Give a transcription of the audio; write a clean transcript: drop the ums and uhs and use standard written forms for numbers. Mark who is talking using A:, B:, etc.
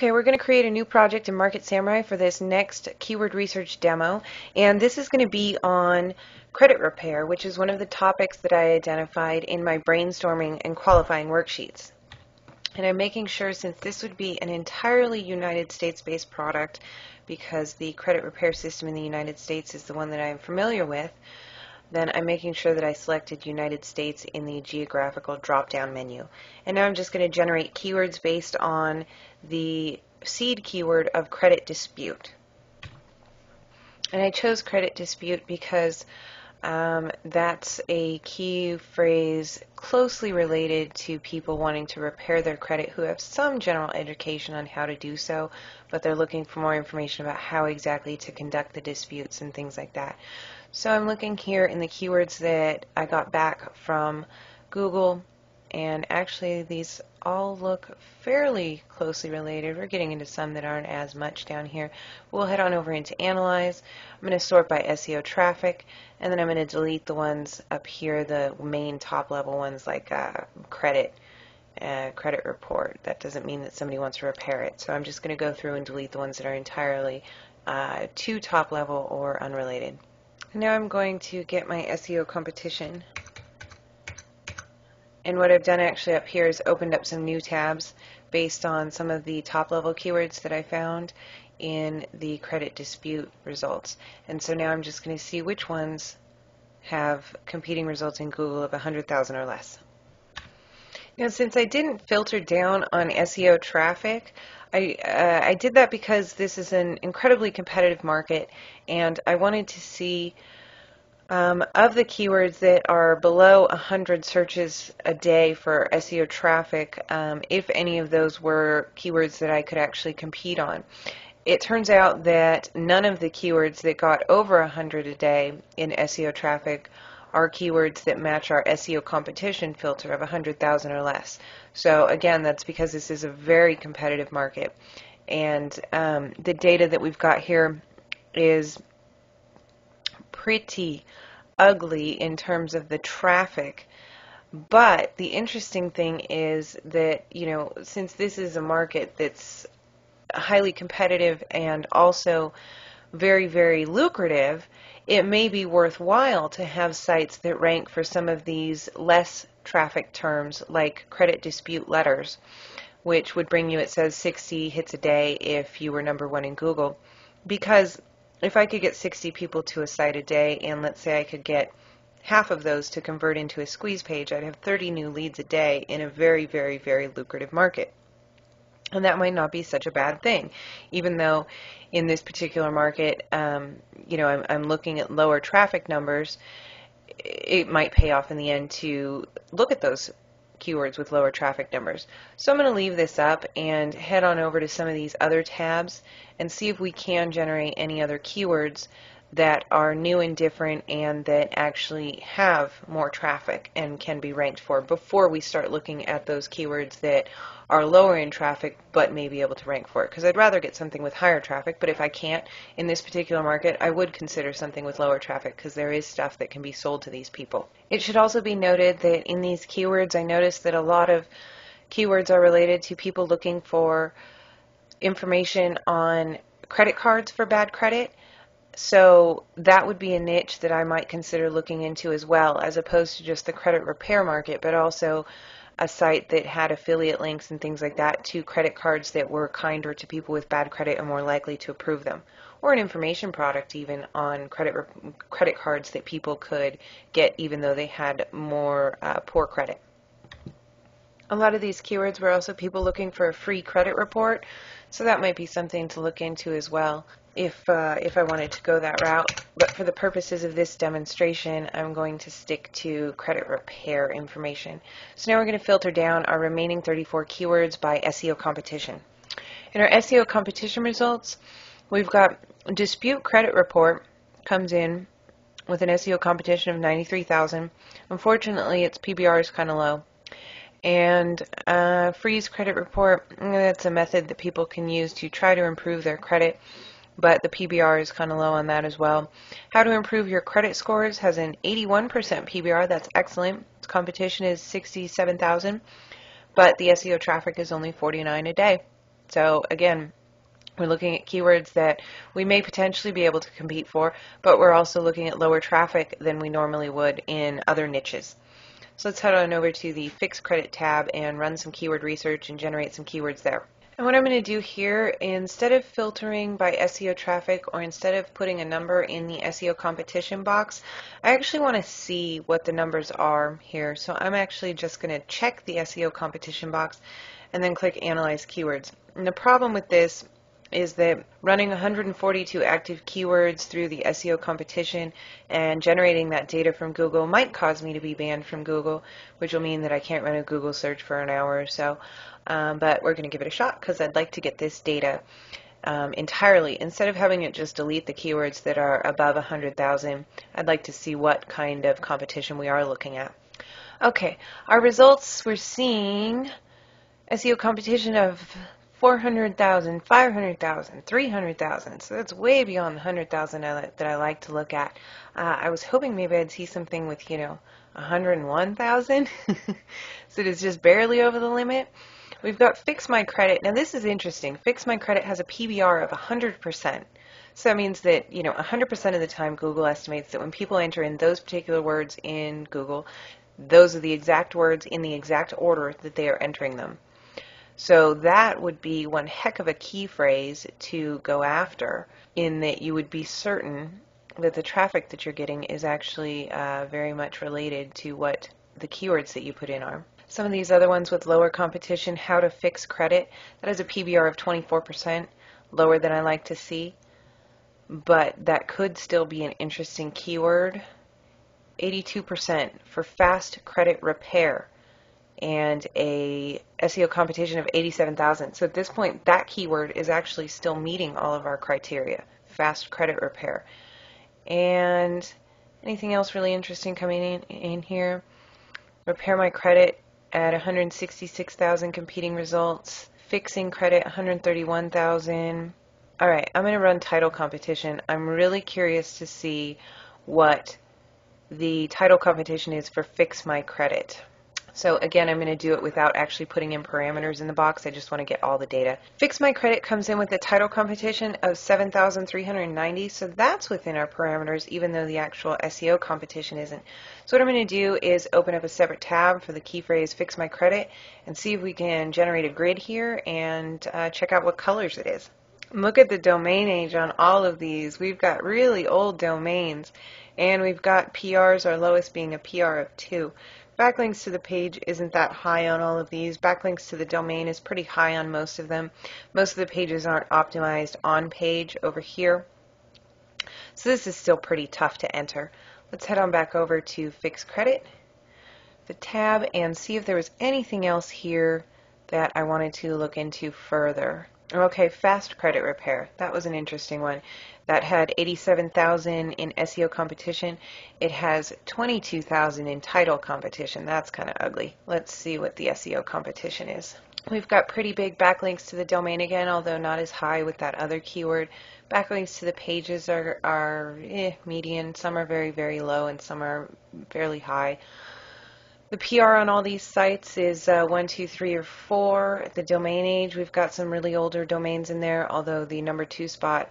A: Okay, we're going to create a new project in Market Samurai for this next keyword research demo, and this is going to be on credit repair, which is one of the topics that I identified in my brainstorming and qualifying worksheets. And I'm making sure, since this would be an entirely United States-based product, because the credit repair system in the United States is the one that I'm familiar with, then I'm making sure that I selected United States in the geographical drop-down menu. And now I'm just going to generate keywords based on the seed keyword of credit dispute. And I chose credit dispute because that's a key phrase closely related to people wanting to repair their credit who have some general education on how to do so, but they're looking for more information about how exactly to conduct the disputes and things like that. So I'm looking here in the keywords that I got back from Google, and actually these all look fairly closely related. We're getting into some that aren't as much down here. We'll head on over into Analyze. I'm going to sort by SEO traffic, and then I'm going to delete the ones up here, the main top level ones like credit report. That doesn't mean that somebody wants to repair it. So I'm just going to go through and delete the ones that are entirely too top level or unrelated. Now I'm going to get my SEO competition. And what I've done actually up here is opened up some new tabs based on some of the top level keywords that I found in the credit dispute results. And so now I'm just going to see which ones have competing results in Google of 100,000 or less. Now, since I didn't filter down on SEO traffic, I did that because this is an incredibly competitive market, and I wanted to see of the keywords that are below 100 searches a day for SEO traffic, if any of those were keywords that I could actually compete on. It turns out that none of the keywords that got over 100 a day in SEO traffic are keywords that match our SEO competition filter of 100,000 or less. So again, that's because this is a very competitive market, and the data that we've got here is pretty ugly in terms of the traffic. But the interesting thing is that, since this is a market that's highly competitive and also very, very lucrative, it may be worthwhile to have sites that rank for some of these less traffic terms like credit dispute letters, which would bring you, it says 60 hits a day if you were #1 in Google. Because if I could get 60 people to a site a day, and let's say I could get half of those to convert into a squeeze page, I'd have 30 new leads a day in a very, very, very lucrative market. And that might not be such a bad thing, even though in this particular market, I'm looking at lower traffic numbers. It might pay off in the end to look at those keywords with lower traffic numbers. So I'm going to leave this up and head on over to some of these other tabs and see if we can generate any other keywords that are new and different and that actually have more traffic and can be ranked for before we start looking at those keywords that are lower in traffic but may be able to rank for it. Because I'd rather get something with higher traffic, but if I can't in this particular market, I would consider something with lower traffic because there is stuff that can be sold to these people. It should also be noted that in these keywords, I noticed that a lot of keywords are related to people looking for information on credit cards for bad credit. So that would be a niche that I might consider looking into as well, as opposed to just the credit repair market, but also a site that had affiliate links and things like that to credit cards that were kinder to people with bad credit and more likely to approve them, or an information product even on credit cards that people could get even though they had more poor credit. A lot of these keywords were also people looking for a free credit report, so that might be something to look into as well if I wanted to go that route. But for the purposes of this demonstration, I'm going to stick to credit repair information. So now we're going to filter down our remaining 34 keywords by SEO competition. In our SEO competition results, we've got dispute credit report comes in with an SEO competition of 93,000. Unfortunately, its PBR is kind of low. And freeze credit report, that's a method that people can use to try to improve their credit, but the PBR is kind of low on that as well. How to improve your credit scores has an 81% PBR. That's excellent. Its competition is 67,000, but the SEO traffic is only 49 a day. So again, we're looking at keywords that we may potentially be able to compete for, but we're also looking at lower traffic than we normally would in other niches. So let's head on over to the Fixed Credit tab and run some keyword research and generate some keywords there. And what I'm going to do here, instead of filtering by SEO traffic or instead of putting a number in the SEO competition box, I actually want to see what the numbers are here. So I'm actually just going to check the SEO competition box and then click Analyze Keywords. And the problem with this is that running 142 active keywords through the SEO competition and generating that data from Google might cause me to be banned from Google, which will mean that I can't run a Google search for an hour or so. But we're going to give it a shot because I'd like to get this data entirely. Instead of having it just delete the keywords that are above 100,000, I'd like to see what kind of competition we are looking at. Okay, our results, we're seeing SEO competition of 400,000, 500,000, 300,000. So that's way beyond the 100,000 that I like to look at. I was hoping maybe I'd see something with, 101,000. So it's just barely over the limit. We've got Fix My Credit. Now this is interesting. Fix My Credit has a PBR of 100%. So that means that, 100% of the time Google estimates that when people enter in those particular words in Google, those are the exact words in the exact order that they are entering them. So that would be one heck of a key phrase to go after, in that you would be certain that the traffic that you're getting is actually very much related to what the keywords that you put in are. Some of these other ones with lower competition, how to fix credit, that has a PBR of 24%, lower than I like to see, but that could still be an interesting keyword. 82% for fast credit repair, and a SEO competition of 87,000. So at this point, that keyword is actually still meeting all of our criteria, fast credit repair. And anything else really interesting coming in here? Repair My Credit at 166,000 competing results. Fixing Credit, 131,000. All right, I'm going to run title competition. I'm really curious to see what the title competition is for Fix My Credit. So again, I'm going to do it without actually putting in parameters in the box. I just want to get all the data. Fix My Credit comes in with a title competition of 7,390, so that's within our parameters, even though the actual SEO competition isn't. So what I'm going to do is open up a separate tab for the key phrase Fix My Credit and see if we can generate a grid here and check out what colors it is. Look at the domain age on all of these. We've got really old domains, and we've got PRs, our lowest being a PR of 2. Backlinks to the page isn't that high on all of these. Backlinks to the domain is pretty high on most of them. Most of the pages aren't optimized on page over here. So this is still pretty tough to enter. Let's head on back over to Fix Credit, the tab, and see if there was anything else here that I wanted to look into further. Okay, fast credit repair. That was an interesting one. That had 87,000 in SEO competition. It has 22,000 in title competition. That's kind of ugly. Let's see what the SEO competition is. We've got pretty big backlinks to the domain again, although not as high with that other keyword. Backlinks to the pages are median. Some are very, very low and some are fairly high. The PR on all these sites is 1, 2, 3, or 4. The domain age, we've got some really older domains in there, although the number 2 spot